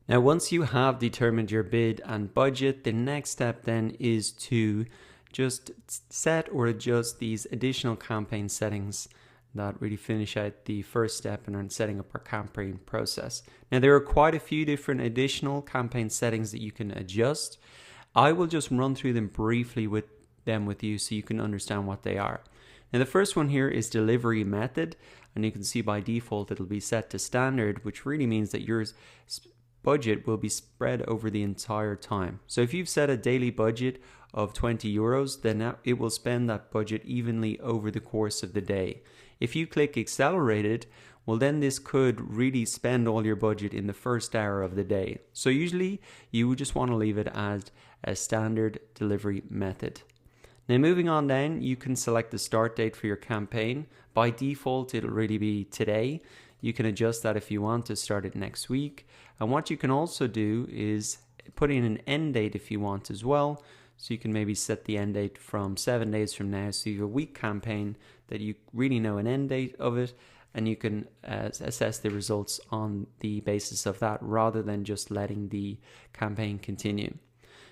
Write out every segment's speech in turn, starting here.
Now, once you have determined your bid and budget, the next step then is to just set or adjust these additional campaign settings that really finish out the first step in setting up our campaign process. Now, there are quite a few different additional campaign settings that you can adjust. I will just run through them briefly with you so you can understand what they are. Now, the first one here is delivery method, and you can see by default it'll be set to standard, which really means that your budget will be spread over the entire time. So if you've set a daily budget of 20 euros, then it will spend that budget evenly over the course of the day. If you click accelerated, well, then this could really spend all your budget in the first hour of the day. So usually you would just want to leave it as a standard delivery method. Now, moving on then, you can select the start date for your campaign. By default, it'll really be today. You can adjust that if you want to start it next week. And what you can also do is put in an end date if you want as well. So you can maybe set the end date from 7 days from now. So you have a week campaign that you really know an end date of it, and you can assess the results on the basis of that rather than just letting the campaign continue.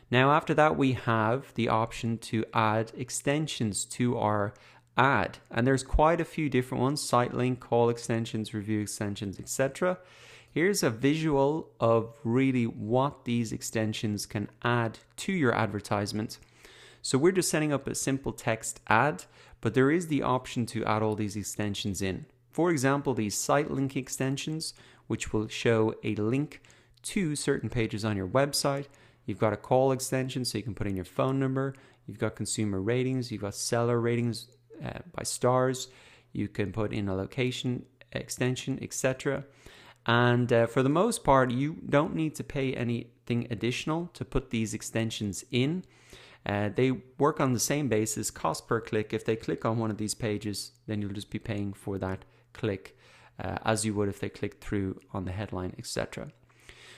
Now, after that, we have the option to add extensions to our ad, and there's quite a few different ones: site link, call extensions, review extensions, etc. Here's a visual of really what these extensions can add to your advertisement. So we're just setting up a simple text ad, but there is the option to add all these extensions in. For example, these site link extensions, which will show a link to certain pages on your website. You've got a call extension, so you can put in your phone number. You've got consumer ratings. You've got seller ratings by stars. You can put in a location extension, etc. And for the most part, you don't need to pay anything additional to put these extensions in. They work on the same basis, cost per click. If they click on one of these pages, then you'll just be paying for that click as you would if they clicked through on the headline, etc.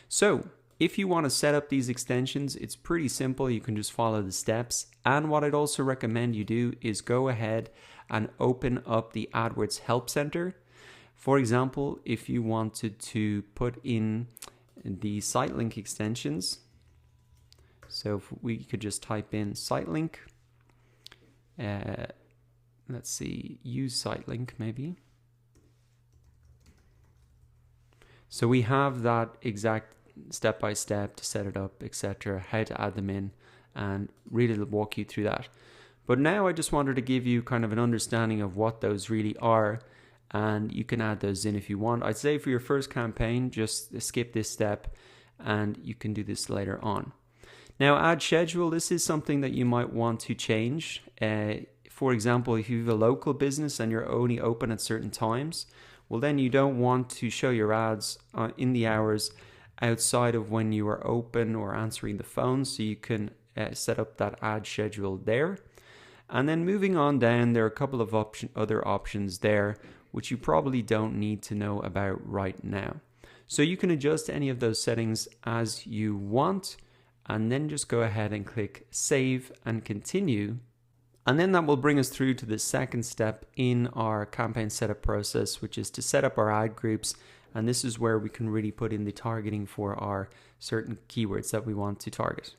So if you want to set up these extensions, it's pretty simple. You can just follow the steps. And what I'd also recommend you do is go ahead and open up the AdWords Help Center. For example, if you wanted to put in the site link extensions, so if we could just type in site link, let's see, use site link maybe. So we have that exact step-by-step to set it up, etc., how to add them in, and really it'll walk you through that. But now I just wanted to give you kind of an understanding of what those really are, and you can add those in if you want. I'd say for your first campaign, just skip this step and you can do this later on. Now, ad schedule, this is something that you might want to change. For example, if you have a local business and you're only open at certain times, well, then you don't want to show your ads in the hours outside of when you are open or answering the phone, so you can set up that ad schedule there. And then moving on down, there are a couple of other options there which you probably don't need to know about right now. So you can adjust any of those settings as you want, and then just go ahead and click save and continue. And then that will bring us through to the second step in our campaign setup process, which is to set up our ad groups. And this is where we can really put in the targeting for our certain keywords that we want to target.